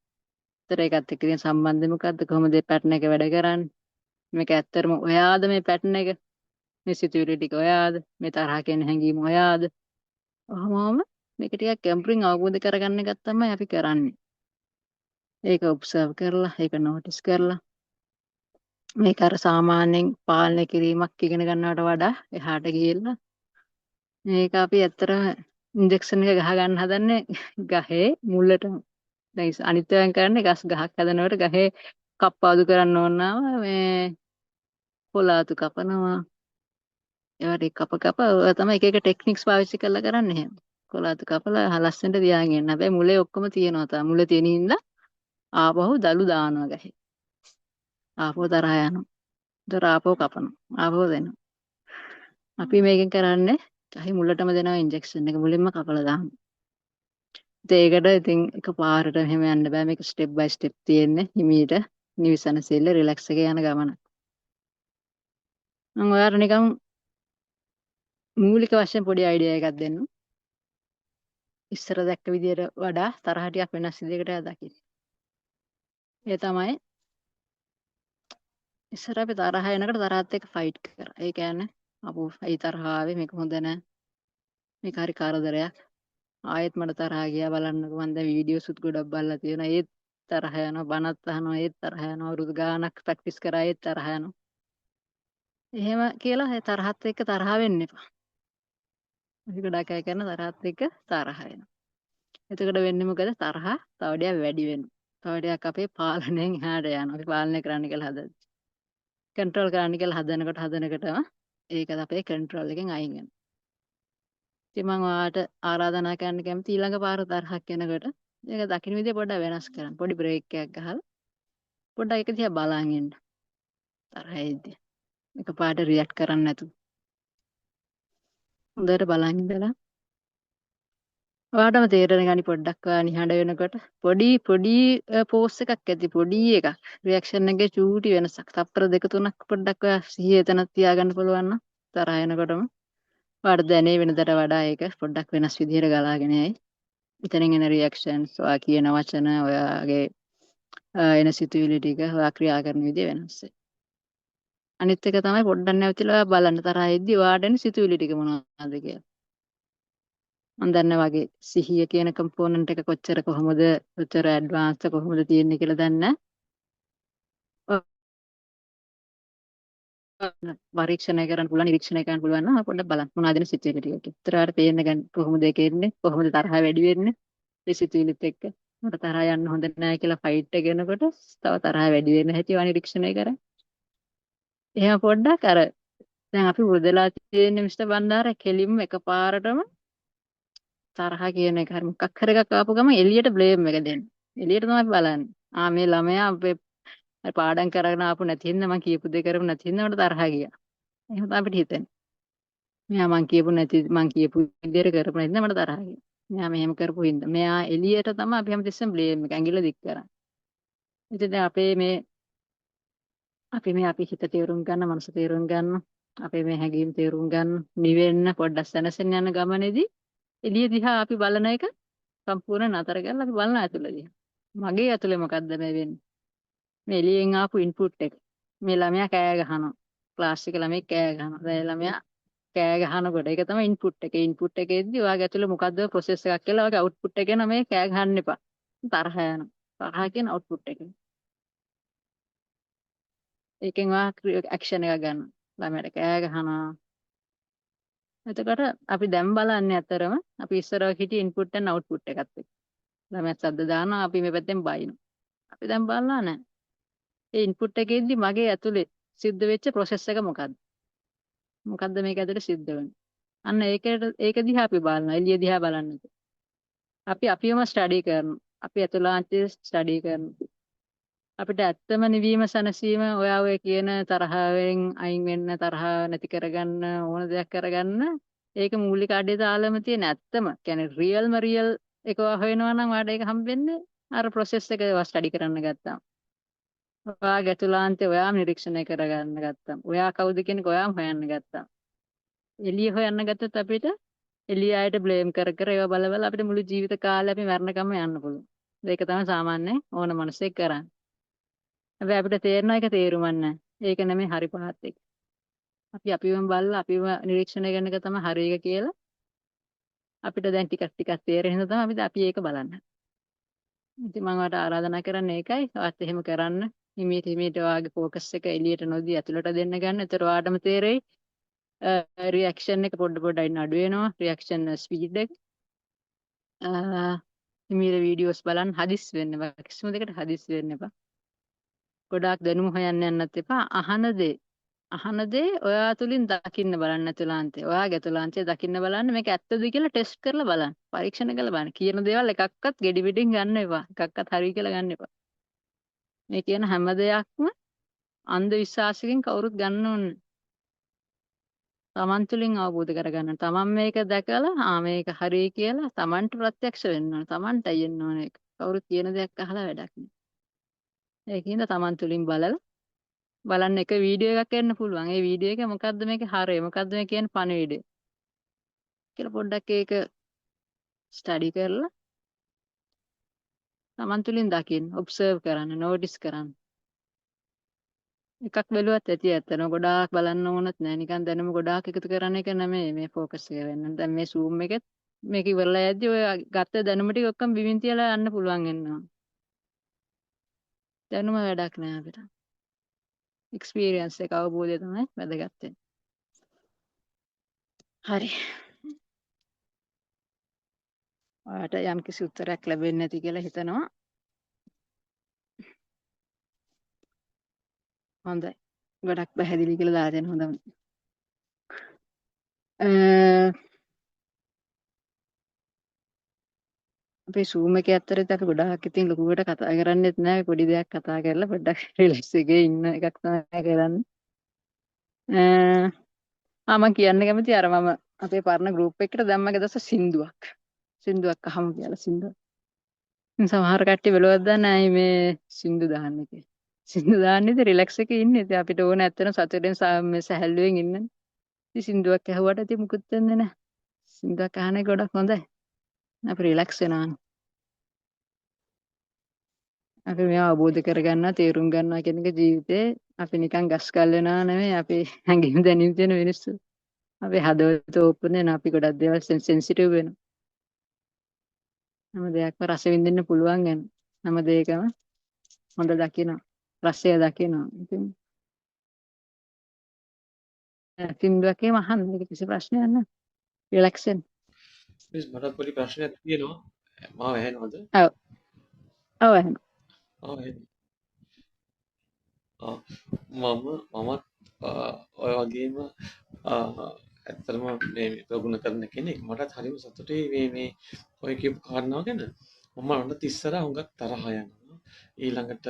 Speaker 1: ඒතර ඒකත් එක්ක තියෙන සම්බන්ධය මොකද්ද? කොහොමද මේ පැටර්න් එක වැඩ කරන්නේ? මේක ඇත්තටම ඔයාද මේ පැටර්න් එක? මේ සිතුවිලි ටික ඔයාද? මේ තරහ කියන හැඟීම ඔයාද? ඔහොමම මේක ටිකක් ගැඹුරින් අවබෝධ කරගන්න එකක් තමයි අපි කරන්නේ. ඒක ඔබ්සර්ව් කරලා, ඒක නෝටිස් කරලා මේක අර සාමාන්‍යයෙන් පාලනය කිරීමක් ඉගෙන ගන්නවට වඩා එහාට ගිහිල්ලා මේක අපි ඇත්තටම ඉන්ජෙක්ෂන් එක ගහ ගන්න හදන්නේ ගහේ මුල්ලටම. දැන් අනිත් ඒවායින් කරන්නේ ගස් ගහක් හදනකොට ගහේ කප්පාදු කරන්න ඕන නම් මේ කොලාතු කපනවා. ඒවට කප ඔය තමයි එක එක ටෙක්නික්ස් පාවිච්චි කරලා කරන්නේ එහෙම. කොලාතු කපලා ලස්සනට තියාගෙන ඉන්න. හැබැයි මුලේ ඔක්කොම තියෙනවා තා. මුලේ තියෙන හින්දා ආපහු දලු දානවා ගහේ. ආපහු තරහ යනවා. දර ආපහු කපනවා. ආපහු දෙනවා. අපි මේකෙන් කරන්නේ ගහේ මුලටම දෙනවා ඉන්ජෙක්ෂන් එක මුලින්ම කපලා දානවා. ඒකට ඉතින් එකපාරට එහෙම යන්න බෑ. මේක ස්ටෙප් බයි ස්ටෙප් තියෙන්නේ. හිමීට නිවිසනසෙල්ල රිලැක්ස් එක යන ගමන. මම ඔයාලට නිකන් මූලික වශයෙන් පොඩි අයිඩියා එකක් දෙන්න. ඉස්සර දැක්ක විදියට වඩා තරහ ටිකක් වෙනස් විදියකට දකින්න. ඒ තමයි ඉස්සර අපි තරහ එනකොට තරහත් එක්ක ෆයිට් කරා. ඒ කියන්නේ අපෝ අයි තරහ ආවේ මේක හොඳ නෑ. මේක හරි කරදරයක්. ආයෙත් මට තරහ ගියා බලන්නකෝ මම දැන් වීඩියෝස් උත් ගොඩක් බලලා තියෙනවා. ඒත් තරහ යනවා බනත් අහනවා ඒත් තරහ යනවා අවුරුදු ගාණක් ප්‍රැක්ටිස් කරා ඒත් තරහ යනවා. එහෙම කියලා ඒ තරහත් එක්ක තරහ වෙන්න එපා. අපි ගොඩක් අය කරන තරහත් එක්ක තරහ එනවා. එතකොට වෙන්නේ මොකද? තරහ තව ටිකක් වැඩි වෙනවා. තව ටිකක් අපේ පාලනයෙන් එහාට යනවා. අපි පාලනය කරන්න කියලා හදද්දි. කන්ට්‍රෝල් කරන්න කියලා හදනකොටම ඒකත් අපේ කන්ට්‍රෝල් එකෙන් අයින් වෙනවා. ඉතින් මම ඔයාලට ආරාධනා කරන්න කැමති ඊළඟ පාර තරහක් එනකොට ඒක දකින්න විදිය පොඩ්ඩක් වෙනස් කරන්න. පොඩි බ්‍රේක් එකක් ගහලා පොඩ්ඩක් ඒක දිහා බලන් ඉන්න. තරහෙද්දී. එකපාරට රියැක්ට් කරන්නේ නැතුව. හොඳට බලන් ඉඳලා ඔයාටම තේරෙන ගනි පොඩ්ඩක් ඔයා නිහඬ වෙනකොට පොඩි පෝස් එකක් ඇති පොඩි එකක් රියැක්ෂන් එකේ චූටි වෙනසක්. තප්පර දෙක තුනක් පොඩ්ඩක් ඔයා සිහිය එතන තියාගන්න පුළුවන් නම් තරහ එනකොටම ඔයාට දැනේ වෙනදට වඩා ඒක පොඩ්ඩක් වෙනස් විදිහට ගලාගෙන යයි. එතනින් එන රියැක්ෂන්ස් ඔයා කියන වචන ඔයාගේ එන සිතුවිලි ටික ඔයා ක්‍රියා කරන විදිය වෙනස් වෙයි. අනිත් එක තමයි පොඩ්ඩක් නැවතිලා බලන්න තරහෙද්දි ඔයාට එන සිතුවිලි ටික මොනවද කියලා. මම දන්නා වගේ සිහිය කියන කම්පොනන්ට් එක කොච්චර ඇඩ්වාන්ස් කොහොමද තියෙන්නේ කියලා දන්නේ පරීක්ෂණය කරන්න පුළුවන් නිරීක්ෂණය කරන්න පුළුවන් නම් පොඩ්ඩක් බලන්න මොනවද එන සිතුවිලි ටික. ඉතරාට පේන්න ගන්න කොහොමද ඒක එන්නේ කොහොමද තරහ වැඩි වෙන්නේ ඒ සිතුවිලිත් එක්ක. මට තරහ යන්න හොඳ නැහැ කියලා ෆයිට් එක කරනකොට තව තරහ වැඩි වෙන හැටි නිරීක්ෂණය කරා. එහෙම පොඩ්ඩක් අර දැන් අපි වදලා තියෙන මිස්ටර් බණ්ඩාර කෙලින්ම එකපාරටම තරහ කියන එක හරි මොකක් හරි එකක් ආපු ගමන් එළියට බ්ලේම් එක දෙන්න. එළියට තමයි බලන්නේ. මේ ළමයා අපේ පාඩම් කරගෙන ආපු නැති හින්දා මං කියපු දේ කරපු නැති හින්දා මට තරහ ගියා. එහෙම තමයි අපිට හිතෙන්නේ. මෙයා මං කියපු විදිහට කරපු නැති හින්දා මට තරහ ගියා. මෙයා මෙහෙම කරපු හින්දා. මෙයා එළියට තමයි අපි හැමතිස්සෙම බ්ලේම් එක ඇඟිල්ල දික් කරන්නේ. ඉතින් දැන් අපි හිත තේරුම් ගන්න, මනස තේරුම් ගන්න, අපේ මේ හැඟීම් තේරුම් ගන්න, නිවෙන්න පොඩ්ඩක් සැනසෙන්න යන ගමනේදී එළිය දිහා අපි බලන එක සම්පූර්ණ නතර කරලා අපි බලන ඇතුළ දිහා. මගේ ඇතුලේ මොකද්ද මේ වෙන්නේ? මේ එළියෙන් ආපු ඉන්පුට් එක. මේ ළමයා කෑ ගහනවා. ක්ලාස් එකේ ළමයි කෑ ගහනවා. ඒ ළමයා කෑ ගහනකොට ඒක තමයි ඉන්පුට් එක. ඉන්පුට් එකේදී ඔයාගේ ඇතුලේ මොකද්ද ප්‍රොසෙස් එකක් කියලා ඔයාගේ අවුට්පුට් එකේ නම මේ කෑ ගහන්න එපා. තරහ යනවා. තරහ කියන අවුට්පුට් එක. ඒකෙන් ඔයා ඇක්ෂන් එකක් ගන්න. ළමයාට කෑ ගහනවා. එතකොට අපි දැන් බලන්නේ අතරම අපි ඉස්සරහ හිටිය ඉන්පුට් and අවුට්පුට් එකත් එක්ක. ළමයා ශබ්ද දානවා අපි මේ පැත්තෙන් බයිනවා. අපි දැන් බලලා නැහැ. ඒ ඉන්පුට් එකේදී මගේ ඇතුලේ සිද්ධ වෙච්ච ප්‍රොසෙස් එක මොකද්ද? මොකද්ද මේක ඇතුලේ සිද්ධ වෙන්නේ? අන්න ඒක දිහා අපි බලනවා. එළිය දිහා බලන්නේ. අපි අපිවම ස්ටඩි කරනවා. අපි ඇතුළාන්තයේ ස්ටඩි කරනවා. අපිට ඇත්තම නිවීම සැනසීම ඔය කියන තරහෙන් අයින් වෙන්න තරහ නැති කරගන්න ඕන දෙයක් කරගන්න ඒක මූලික අඩේ දාලම තියෙන ඇත්තම කියන්නේ රියල් එක හොයනවා නම් ඔයාලට ඒක හම්බෙන්නේ අර process එක ස්ටඩි කරන්න ගත්තාම. ඔයා ගැතුලාන්තේ ඔයාම නිරීක්ෂණය කරගන්න ගත්තාම. ඔයා කවුද කියන එක ඔයාම හොයන්න ගත්තාම. එළිය හොයන්න ගත්තොත් අපිට එළිය අයට බ්ලේම් කර කර ඒවා බල බල අපිට මුළු ජීවිත කාලය අපි මරණකම්ම යන්න පුළුවන්. ඒක තමයි සාමාන්‍ය ඕන මනුස්සයෙක් කරන්නේ. හැබැයි අපිට තේරෙන එක තේරුමක් නැහැ. ඒක නෙමෙයි හරි පහත් එක. අපිවම බලලා අපිව නිරීක්ෂණය කරන එක තමයි හරි එක කියලා අපිට දැන් ටිකක් තේරෙන හින්දා තමයි අපි ඒක බලන්නේ. ඉතින් මම ඔයාලට ආරාධනා කරන්නේ ඒකයි. ඔයත් එහෙම කරන්න. හිමීට ඔයාගේ ફોකස් එක එළියට නොදී ඇතුළට දෙන්න ගන්න. එතකොට ඔයාටම තේරෙයි රියැක්ෂන් එක පොඩ අඩු වෙනවා. රියැක්ෂන් ස්පීඩ් එක. හිමීට වීඩියෝස් බලන්න හදිස් වෙන්න එපා. කිසිම දෙයකට හදිස් වෙන්න එපා. ගොඩාක් දැනුම හොයන්න යන්නත් එපා. අහන දේ අහන දේ ඔයා තුලින් දකින්න බලන්න ඇතුළාන්තේ. ඔයාගේ ඇතුළාන්තේ දකින්න බලන්න මේක ඇත්තද කියලා ටෙස්ට් කරලා බලන්න. පරීක්ෂණ කරලා බලන්න. කියන දේවල් එකක්වත් ගෙඩි පිටින් ගන්න එපා. එකක්වත් හරි කියලා ගන්න එපා. මේ කියන හැම දෙයක්ම අන්ධ විශ්වාසයෙන් කවුරුත් ගන්න ඕනේ. තමන් තුළින් අවබෝධ කරගන්න. තමන් මේක දැකලා මේක හරි කියලා තමන්ට ප්‍රත්‍යක්ෂ වෙන්න ඕන. තමන්ට අයියෙන්න ඕන ඒක. කවුරුත් කියන දෙයක් අහලා වැඩක් නෑ. ඒකින්ද තමන් තුළින් බලන්න එක වීඩියෝ එකක් එන්න පුළුවන්. ඒ වීඩියෝ එක මොකද්ද මේකේ හරය? මොකද්ද මේ කියන්නේ පණිවිඩය? කියලා පොඩ්ඩක් ඒක ස්ටඩි කරලා තමන් තුළින් දකින්න, ඔබ්සර්ව් කරන්න, නෝටිස් කරන්න. එකක් බැලුවත් ඇති ඇත්තන ගොඩාක් බලන්න ඕනත් නෑ. නිකන් දැනුම ගොඩාක් එකතු කරන එක නෙමෙයි මේ ફોකස් එක වෙන්න. දැන් මේ Zoom එකෙත් මේක ඉවරලා යද්දි ඔය ගත්ත දැනුම ටික ඔක්කොම බිමින් තියලා යන්න පුළුවන් වෙනවා. දැනුම වැඩක් නෑ අපිට. එක්ස්පීරියන්ස් එක අවබෝධය තමයි වැදගත් වෙන්නේ. හරි. ඔයාලට යම් කිසි උත්තරයක් ලැබෙන්නේ නැති කියලා හිතනවා. හොඳයි. ගොඩක් පැහැදිලි කියලා දාලා දෙන්න හොඳම. අපේ Zoom එකේ ඇත්තටම අපි ගොඩාක් ඉතින් ලොකුවට කතා කරන්නේත් නැහැ. පොඩි දෙයක් කතා කරලා පොඩ්ඩක් රිලැක්ස් එකේ ඉන්න එකක් තමයි කරන්නේ. මම කියන්න කැමති අර මම අපේ පරණ ගෲප් එකකට දැම්මගේ දැස සින්දුවක්. සින්දුවක් අහමු කියලා සින්දුවක්. සමහර කට්ටිය බලවත් දන්නේ නැහැ මේ සින්දු දාන්නේ කියලා. සින්දු දාන්නේ ඉතින් රිලැක්ස් එකේ ඉන්නේ. ඉතින් අපිට ඕන ඇත්තටම සතුටෙන් මේ සැහැල්ලුවෙන් ඉන්න. ඉතින් සින්දුවක් ඇහුවට ඉතින් මුකුත් වෙන්නේ නැහැ. සින්දුවක් අහන එක ගොඩක් හොඳයි. අපි රිලැක්ස් වෙනවා. අපි මේවා අවබෝධ කරගන්නවා, තේරුම් ගන්නවා කියන එක ජීවිතේ අපි නිකන් ගස් කල් වෙනවා නෙමෙයි. අපි හැඟීම් දැනීම් තියෙන මිනිස්සු. අපි හදවත ඕපන් වෙන අපි ගොඩක් දේවල් සෙන්සිටිව් වෙනවා. හැම දෙයක්ම රස විඳින්න පුළුවන් වෙන. හැම දෙයකම හොඳ දකිනවා. රසය දකිනවා. ඉතින් සින්දුවකේ මහන්න මේක කිසි ප්‍රශ්නයක් නැහැ. රිලැක්ස් වෙන්න.
Speaker 2: මිස් මට පොඩි ප්‍රශ්නයක් තියෙනවා. මාව ඇහෙනවද?
Speaker 1: ඔව්. ඔව් එහෙනම්.
Speaker 2: මමත් ඔය වගේම ඇත්තටම මේ ප්‍රගුණ කරන කෙනෙක්. මටත් හරිම සතුටුයි මේ ඔය කියපු කාරණාව ගැන. මම අන්නත් ඉස්සරහ හුඟක් තරහ යනවා. ඊළඟට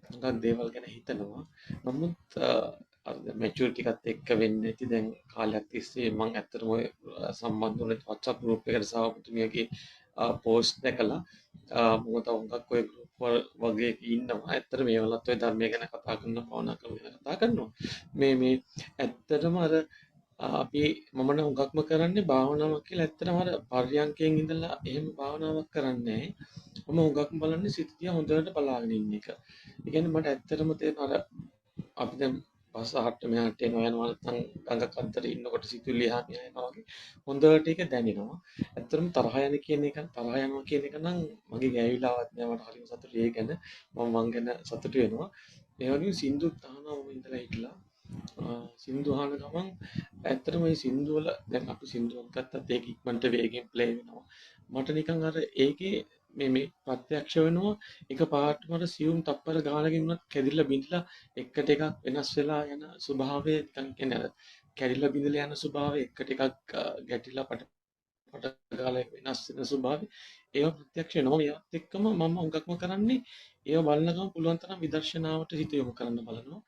Speaker 2: හුඟක් දේවල් ගැන හිතනවා. නමුත් මැචුරිටි එකත් එක්ක වෙන්නේ නැති දැන් කාලයක් තිස්සේ මම ඇත්තටම ඔය සම්බන්ධ වුණේ WhatsApp group එකට සහ ඔබතුමියගේ පෝස්ට් දැකලා මම තව හුඟක් ඔය group වගේ ඉන්නවා. ඇත්තට මේ වලත් ඔය ධර්මය ගැන කතා කරනවා, භාවනා කරනවා ගැන කතා කරනවා. මේ ඇත්තටම අර අපි මම නම් හුඟක්ම කරන්නේ භාවනාවක් කියලා. ඇත්තටම අර පර්යංකයෙන් ඉඳලා එහෙම භාවනාවක් කරන්නේ නැහැ. මම හුඟක්ම බලන්නේ සිත දිහා හොඳට බලාගෙන ඉන්න එක. ඒ කියන්නේ මට ඇත්තටම තේරෙන අර අපි දැන් බස් අහට මෙහාට එනවා යනවා නැත්නම් ගඟක් අතරේ ඉන්නකොට සිතුවිලි එහා මෙහා යනවා වගේ හොඳට ඒක දැනෙනවා. ඇත්තටම තරහ යන කියන එක තරහ යනවා කියන එක නම් මගේ ගෑවිලාවත් නෑ. මට හරිම සතුටුයි ඒ ගැන. මං ගැන සතුටු වෙනවා. ඒ වගේම සින්දුත් අහනවා මම ඉඳලා හිටලා. සින්දු අහන ගමන් ඇත්තටම මේ සින්දු වල දැන් අපි සින්දුවක් ගත්තත් ඒක ඉක්මනට වේගෙන් ප්ලේ වෙනවා. මට නිකන් අර ඒකේ මේ ප්‍රත්‍යක්ෂ වෙනවා එක පාටම අර සියුම් තප්පර ගානකින් උනත් කැඩිලා බිඳලා එකට එකක් වෙනස් වෙලා යන ස්වභාවය නිකන් කියන්නේ අර කැඩිලා බිඳලා යන ස්වභාවය එකට එකක් ගැටිලා පට ගාලා වෙනස් වෙන ස්වභාවය ඒව ප්‍රත්‍යක්ෂ වෙනවා. ඒවත් එක්කම මම උඟක්ම කරන්නේ ඒව බලන ගමන් පුළුවන් තරම් විදර්ශනාවට හිත යොමු කරන්න බලනවා.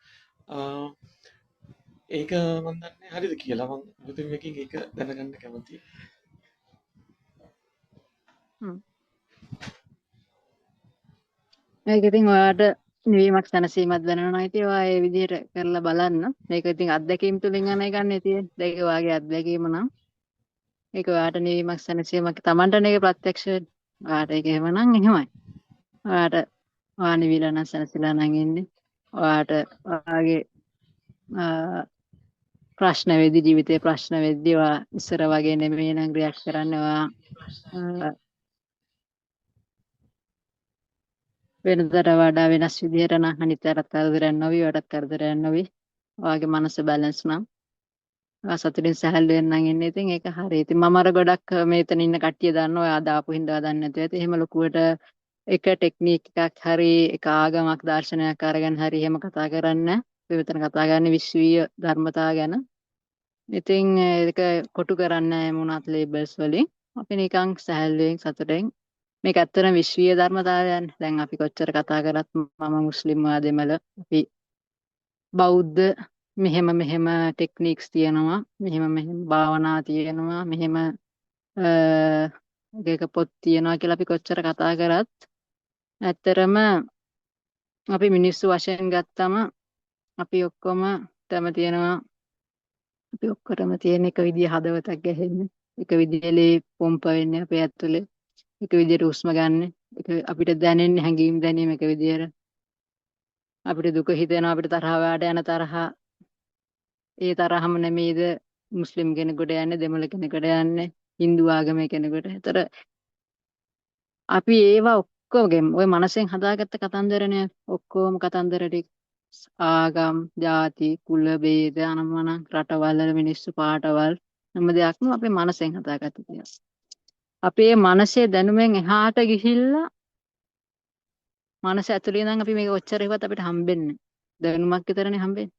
Speaker 2: ඒක මම දන්නේ හරිද කියලා. මම මුතුමියකින් ඒක දැනගන්න කැමතියි.
Speaker 1: මේක ඉතින් ඔයාලට නිවීමක් සැනසීමක් දැනෙනවා. ඉතින් ඔයා ඒ විදිහට කරලා බලන්න. මේක ඉතින් අත්දැකීම් තුලින් යන එකක් නේ තියෙන්නේ. ඒක ඔයාගේ අත්දැකීම නම් ඒක ඔයාලට නිවීමක් සැනසීමක් Tamanට මේක ප්‍රත්‍යක්ෂ වෙන්නේ. ඔයාලට ඒක එහෙමනම් එහෙමයි. ඔයා නිවිලා නම් සැනසීලා නම් ඉන්නේ. ඔයාලට ඔයාගේ ප්‍රශ්න වෙද්දි ජීවිතේ ප්‍රශ්න වෙද්දි ඔයා ඉස්සර වගේ නෙමෙයි නම් රියැක්ට් කරන්නේ. ඔයා වෙනදට වඩා වෙනස් විදිහට නම් අනිත්‍යයට කරදරයක් නොවි වඩත් කරදරයක් නොවි ඔයාගේ මනස බැලන්ස් නම් ඔයා සතුටින් සැහැල්ලුවෙන් නම් ඉන්නේ. ඉතින් ඒක හරියි. ඉතින් මම අර ගොඩක් මෙතන ඉන්න කට්ටිය දන්නවා ඔයා දාපු හින්දා දන්නේ නැතුව ඇති. එහෙම ලොකුවට එක ටෙක්නික් එකක් හරි එක ආගමක් දර්ශනයක් අරගෙන හරි එහෙම කතා කරන්නේ අපි මෙතන කතා කරන්නේ විශ්වීය ධර්මතා ගැන. ඉතින් ඒක කොටු කරන්නේ මොනවත් ලේබල්ස් වලින්. අපි නිකන් සැහැල්ලුවෙන් සතුටෙන් මේක ඇත්තටම විශ්වීය ධර්මතාවයන්. දැන් අපි කොච්චර කතා කරත් මම මුස්ලිම් දෙමළ අපි බෞද්ධ මෙහෙම ටෙක්නික්ස් තියෙනවා. මෙහෙම භාවනා තියෙනවා. මෙහෙම එක පොත් තියෙනවා කියලා අපි කොච්චර කතා කරත් ඇත්තරම අපි මිනිස්සු වශයෙන් ගත්තම අපි ඔක්කොම තම තියෙනවා. අපි ඔක්කොටම තියෙන එක විදිය හදවතක් ගැහෙන්නේ. එක විදියලේ පොම්ප වෙන්නේ අපේ ඇතුලේ. එක විදියට හුස්ම ගන්න. එක අපිට දැනෙන්නේ හැඟීම් දැනීම එක විදියට. අපිට දුක හිතෙනවා අපිට තරහ වාට යන තරහ ඒ තරහම නෙමෙයිද මුස්ලිම් කෙනෙකුට යන්නේ දෙමළ කෙනෙකුට යන්නේ Hindu ආගමේ කෙනෙකුට. ඒතර අපි ඒවා ඔක්කොගෙම ওই මනසෙන් හදාගත්ත කතන්දරනේ ඔක්කොම කතන්දර ටික ආගම්, ಜಾති, කුල, ભેද, අනමන, රටවල් වල මිනිස්සු පාටවල් හැම දෙයක්ම අපේ මනසෙන් හදාගත්ත දේවල්. අපේ මනසේ දැනුමෙන් එහාට ගිහිල්ලා මනස ඇතුලේ ඉඳන් අපි මේක ඔච්චර ඉවත් අපිට හම්බෙන්නේ. දැනුමක් විතරනේ හම්බෙන්නේ.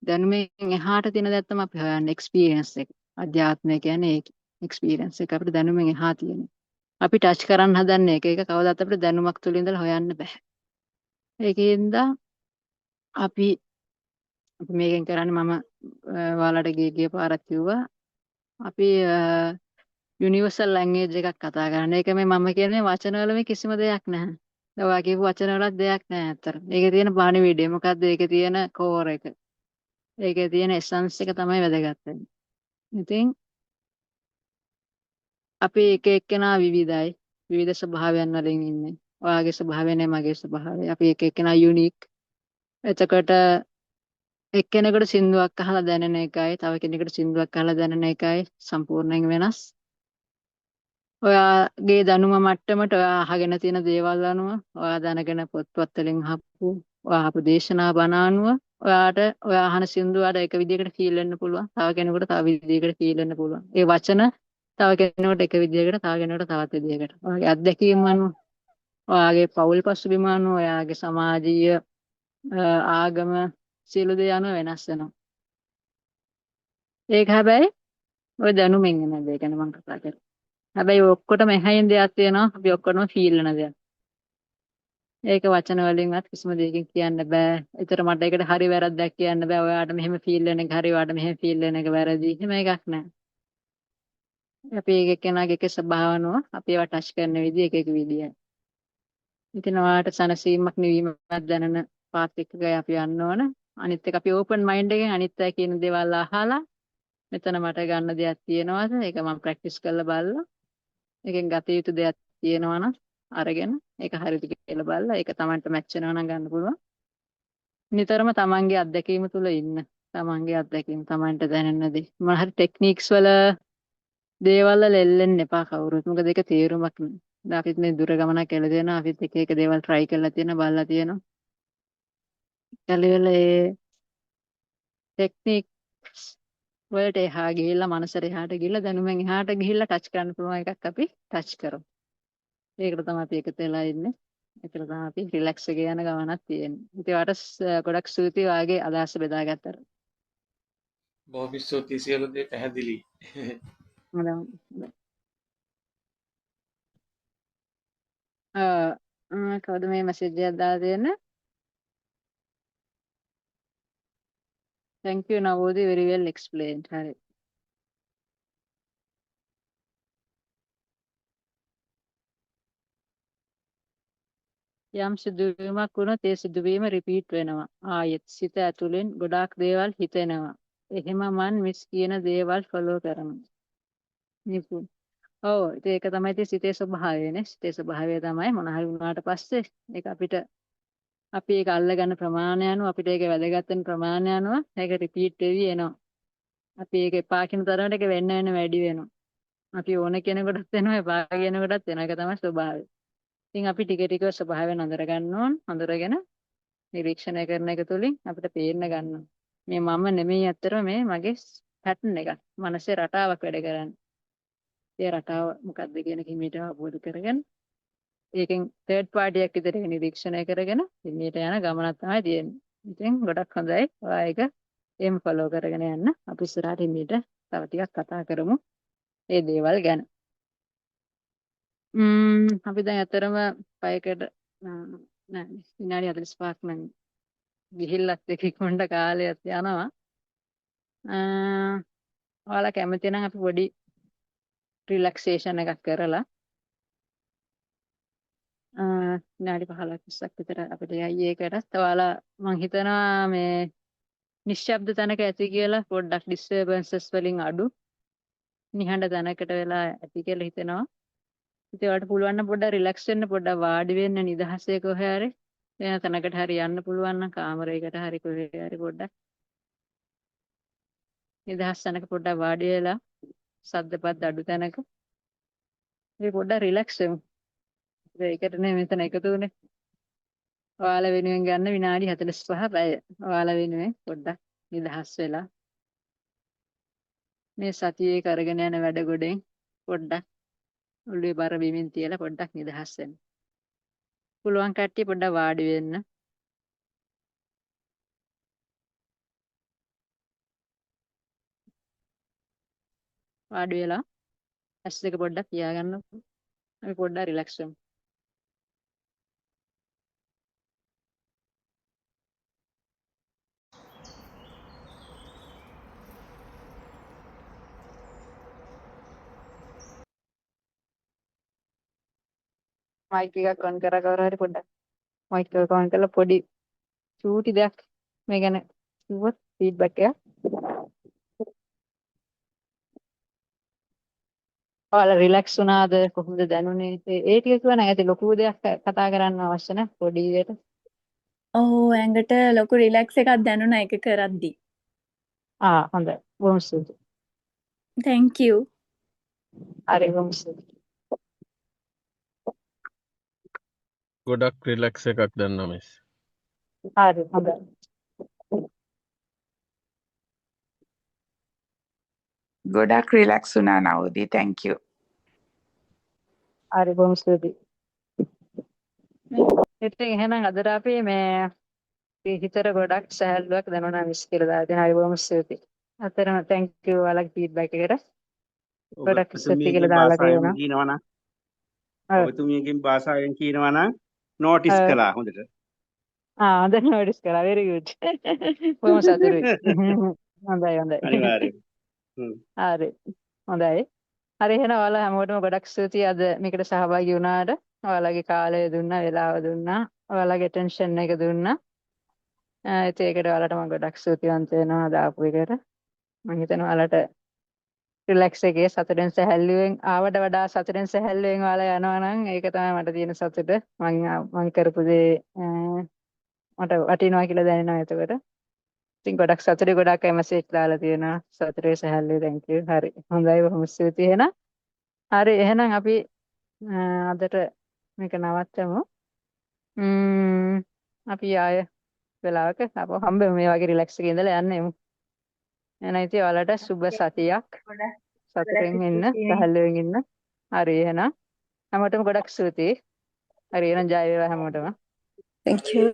Speaker 1: දැනුමෙන් එහාට තියෙන දේ තමයි අපි හොයන්නේ එක්ස්පීරියන්ස් එක. අධ්‍යාත්මය කියන්නේ ඒක. එක්ස්පීරියන්ස් එක අපිට දැනුමෙන් එහා තියෙන. අපි ටච් කරන්න හදන්නේ ඒක කවදාවත් අපිට දැනුමක් තුල ඉඳලා හොයන්න බෑ. ඒකෙන්ද අපි මේකෙන් කරන්නේ මම ඔයාලට ගිය පාරක් කිව්වා අපි යුනිවර්සල් ලැන්ග්වේජ් එකක් කතා කරන්න. ඒක මම කියන්නේ වචන වල මේ කිසිම දෙයක් නැහැ. ඔයා කියපු වචන වලත් දෙයක් නැහැ අතර. ඒකේ තියෙන පණිවිඩය මොකද්ද? ඒකේ තියෙන කෝර් එක. ඒකේ තියෙන එසන්ස් එක තමයි වැදගත් වෙන්නේ. ඉතින් අපි එක එක්කෙනා විවිධයි. විවිධ ස්වභාවයන් වලින් ඉන්නේ. ඔයාගේ ස්වභාවය නේ මගේ ස්වභාවය. අපි එක එක්කෙනා යුනික්. එතකොට එක්කෙනෙකුට සින්දුවක් අහලා දැනෙන එකයි තව කෙනෙකුට සින්දුවක් අහලා දැනෙන එකයි සම්පූර්ණයෙන් වෙනස්. ඔයාගේ දැනුම මට්ටමට ඔයා අහගෙන තියෙන දේවල් අනුව ඔයා දැනගෙන පොත්පත් වලින් අහපු ඔයා අහපු දේශනා බණ අනුව ඔයාට ඔයා අහන සින්දුවට එක විදිහකට ෆීල් වෙන්න පුළුවන්. තව කෙනෙකුට තව විදිහකට ෆීල් වෙන්න පුළුවන්. ඒ වචන තව කෙනෙකුට එක විදිහකට තව කෙනෙකුට තවත් විදිහකට. ඔයාගේ අත්දැකීම් අනුව ඔයාගේ පෞල් පසුබිම අනුව ඔයාගේ සමාජීය ආගම සියලු දේ අනුව වෙනස් වෙනවා. ඒක හැබැයි ඔය දැනුමින් එන දේ ගැන මම කතා කරන්නේ. හැබැයි ඔක්කොටම එහයින් දෙයක් තියෙනවා. අපි ඔක්කොටම ෆීල් වෙන දෙයක්. ඒක වචන වලින්වත් කිසිම දෙයකින් කියන්න බෑ. ඒතර මට ඒකට හරි වැරද්දක් කියන්න බෑ. ඔයාට මෙහෙම ෆීල් වෙන එක හරි, ඔයාට මෙහෙම ෆීල් වෙන එක වැරදි. එහෙම එකක් නෑ. අපි එක එක්කෙනාගේ එක ස්වභාවනෝ අපි ඒවා ටච් කරන විදිහ එක එක විදියයි. ඉතින් ඔයාට සනසීමක් නිවීමක් දැනෙන පාත් එකකයි අපි යන්න ඕන. අනිත් එක අපි ඕපන් මයින්ඩ් එකෙන් අනිත් අය කියන දේවල් අහලා මෙතන මට ගන්න දෙයක් තියෙනවද? ඒක මම ප්‍රැක්ටිස් කරලා බලලා ඒකෙන් ගත යුතු දෙයක් තියෙනවා නම් අරගෙන ඒක හරියට කියලා බලලා ඒක Tamanට මැච් වෙනවා නම් ගන්න පුළුවන්. නිතරම Tamanගේ අත්දැකීම තුල ඉන්න. Tamanගේ අත්දැකීම Tamanට දැනෙන දේ. මොන හරි ටෙක්නික්ස් වල දේවල් වල එල්ලෙන්න එපා කවුරුත්. මොකද ඒක තේරුමක් නෑ. දැන් අපිත් මේ දුර ගමනක් කියලා දෙනවා. අපිත් එක එක දේවල් try කරලා තියෙනවා, බලලා තියෙනවා. කලිවල ඒ ටෙක්නික්ස් වලට එහා ගිහිල්ලා මනසට එහාට ගිහිල්ලා දැනුමෙන් එහාට ගිහිල්ලා ටච් කරන්න පුළුවන් එකක් අපි ටච් කරමු. ඒකට තමයි අපි එකතු වෙලා ඉන්නේ. ඒකට තමයි අපි රිලැක්ස් එක යන ගමනක් තියෙන්නේ. ඉතින් ඔයාලට ගොඩක් ස්තුතියි ඔයාගේ අදහස බෙදාගත්තට.
Speaker 3: බොහොම ස්තුතියි සියලු දේ පැහැදිලි.
Speaker 1: කවුද මේ මැසේජ් එකක් දාලා තියෙන්නේ? Thank you Navodi, very well explained. හරි. යම් සිදුවීමක් වුණොත් ඒ සිදුවීම රිපීට් වෙනවා. ආයෙත් සිත ඇතුලෙන් ගොඩාක් දේවල් හිතෙනවා. එහෙම මන් මිස් කියන දේවල් ෆලෝ කරනවා. නිපුන්. ඔව් ඒක තමයි ඉතින් සිතේ ස්වභාවයනේ. සිතේ ස්වභාවය තමයි මොන හරි වුණාට පස්සේ ඒක අපිට අපි ඒක අල්ලගන්න ප්‍රමාණය අනුව අපිට ඒක වැදගත් වෙන ප්‍රමාණය අනුව ඒක රිපීට් වෙවි එනවා. අපි ඒක එපා කියන තරමට ඒක වෙන්න වැඩි වෙනවා. අපි ඕන කෙනෙකුටත් වෙනවා එපා කෙනෙකුටත් වෙනවා. ඒක තමයි ස්වභාවය. ඉතින් අපි ටික ටික ස්වභාවයෙන් හඳුර ගන්න ඕන. හඳුරගෙන නිරීක්ෂණය කරන එක තුළින් අපිට පේන්න ගන්නවා. මේ මම නෙමෙයි අතර මේ මගේ පැටර්න් එකක්. මනසේ රටාවක් වැඩ කරන්නේ. ඒ රටාව මොකක්ද කියන කිමීට අවබෝධ කරගෙන ඒකෙන් තර්ඩ් පාර්ටි එකක් විදිහට නිරීක්ෂණය කරගෙන ඉන්නේට යන ගමනක් තමයි තියෙන්නේ. ඉතින් ගොඩක් හොඳයි. ඔයා ඒක එහෙම ෆලෝ කරගෙන යන්න. අපි ඉස්සරහට ඉන්නීට තව ටිකක් කතා කරමු මේ දේවල් ගැන. අපි දැන් අතරම පැයකට නෑ විනාඩි 45ක් නම් ගිහිල්ලත් එක ඉක්මනට කාලයක් යනවා. ඔයාලා කැමති නම් අපි පොඩි රිලැක්සේෂන් එකක් කරලා විනාඩි 15ක් 20ක් විතර අපිට යයි ඒකටත්. ඔයාලා මං හිතනවා මේ නිශ්ශබ්ද තැනක ඇති කියලා පොඩ්ඩක් ඩිස්ටර්බන්සස් වලින් අඩු නිහඬ තැනකට වෙලා ඇති කියලා හිතෙනවා. ඉතින් ඔයාලට පුළුවන් නම් පොඩ්ඩක් රිලැක්ස් වෙන්න පොඩ්ඩක් වාඩි වෙන්න නිදහසේ කොහේ හරි වෙන තැනකට හරි යන්න පුළුවන් නම් කාමරයකට හරි කොහේ හරි පොඩ්ඩක් නිදහස් තැනක පොඩ්ඩක් වාඩි වෙලා සද්දපත් අඩු තැනක ඉතින් පොඩ්ඩක් රිලැක්ස් වෙමු. ඒකට නේ මෙතන එකතු වුනේ. ඔයාලා වෙනුවෙන් ගන්න විනාඩි 45 පැය. ඔයාලා වෙනුවෙන් පොඩ්ඩක් නිදහස් වෙලා මේ සතියේ කරගෙන යන වැඩ ගොඩෙන් පොඩ්ඩක් ඔළුවේ බර බිමින් තියලා පොඩ්ඩක් නිදහස් වෙන්න. පුළුවන් කට්ටිය පොඩ්ඩක් වාඩි වෙන්න. වාඩි වෙලා ඇස් දෙක පොඩ්ඩක් පියාගන්න. අපි පොඩ්ඩක් රිලැක්ස් වෙමු. මයික් එකක් ඔන් කරලා කවුරු හරි පොඩ්ඩක් මයික් එක ඔන් කරලා පොඩි චූටි දෙයක් මේ ගැන කිව්වොත් ෆීඩ්බැක් එකක්. ඔයාලා රිලැක්ස් වුණාද කොහොමද දැනුනේ? ඒ ටික කිව්වා නම් ඇති ලොකු දෙයක් කතා කරන්න අවශ්‍ය නැහැ පොඩි දෙයක්.
Speaker 4: ඔව් ඇඟට ලොකු රිලැක්ස් එකක් දැනුණා ඒක කරද්දි.
Speaker 1: හොඳයි. බොහොම ස්තුතියි.
Speaker 4: thank you.
Speaker 1: හරි බොහොම ස්තුතියි.
Speaker 2: ගොඩක් රිලැක්ස් එකක් දැන්නා මිස්.
Speaker 1: හරි හොඳයි.
Speaker 5: ගොඩක් රිලැක්ස් වුණා නවෝදි thank you.
Speaker 1: හරි බොහොම ස්තුතියි. ඉතින් එහෙනම් අදට අපි මේ හිතට ගොඩක් සහැල්ලුවක් දැනුණා මිස් කියලා දාගෙන හරි බොහොම ස්තුතියි. අතරම thank you ඔයාලගේ feedback එකට. ගොඩක් ස්තුතියි කියලා දාලා තියෙනවා.
Speaker 6: කියනවනම්
Speaker 1: ඔව්.
Speaker 6: ඔබතුමියකින් භාෂාවෙන් කියනවනම් නෝටිස් කළා හොඳට.
Speaker 1: දැන් notice කරා. very good. බොහොම සතුටුයි. හොඳයි.
Speaker 6: අනිවාර්යයෙන්.
Speaker 1: හරි. හොඳයි. හරි එහෙනම් ඔයාලා හැමෝටම ගොඩක් ස්තුතියි අද මේකට සහභාගී වුණාට. ඔයාලගේ කාලය දුන්නා, වෙලාව දුන්නා, ඔයාලගේ attention එක දුන්නා. ඒකට ඔයාලට මම ගොඩක් ස්තුතිවන්ත වෙනවා දාපු එකට. මම හිතනවා ඔයාලට රිලැක්ස් එකේ සතුටෙන් සැහැල්ලුවෙන් ආවට වඩා සතුටෙන් සැහැල්ලුවෙන් ඔයාලා යනවා නම් ඒක තමයි මට තියෙන සතුට. මම කරපු දේ මට වටිනවා කියලා දැනෙනවා එතකොට. ඉතින් ගොඩක් සතුටේ ගොඩක් මැසේජ් දාලා තියෙනවා. සතුටේ සැහැල්ලුවේ thank you. හරි. හොඳයි බොහොම ස්තුතියි එහෙනම්. හරි එහෙනම් අපි අදට මේක නවත්තමු. අපි ආය වෙලාවක අපව හම්බෙමු මේ වගේ රිලැක්ස් එකේ ඉඳලා යන්න එමු. එහෙනම් ඉතින් ඔයාලට සුබ සතියක්. සතුටින් ඉන්න, සැහැල්ලුවෙන් ඉන්න. හරි එහෙනම් හැමෝටම ගොඩක් ස්තුතියි. හරි එහෙනම් ජය වේවා හැමෝටම.
Speaker 4: thank you.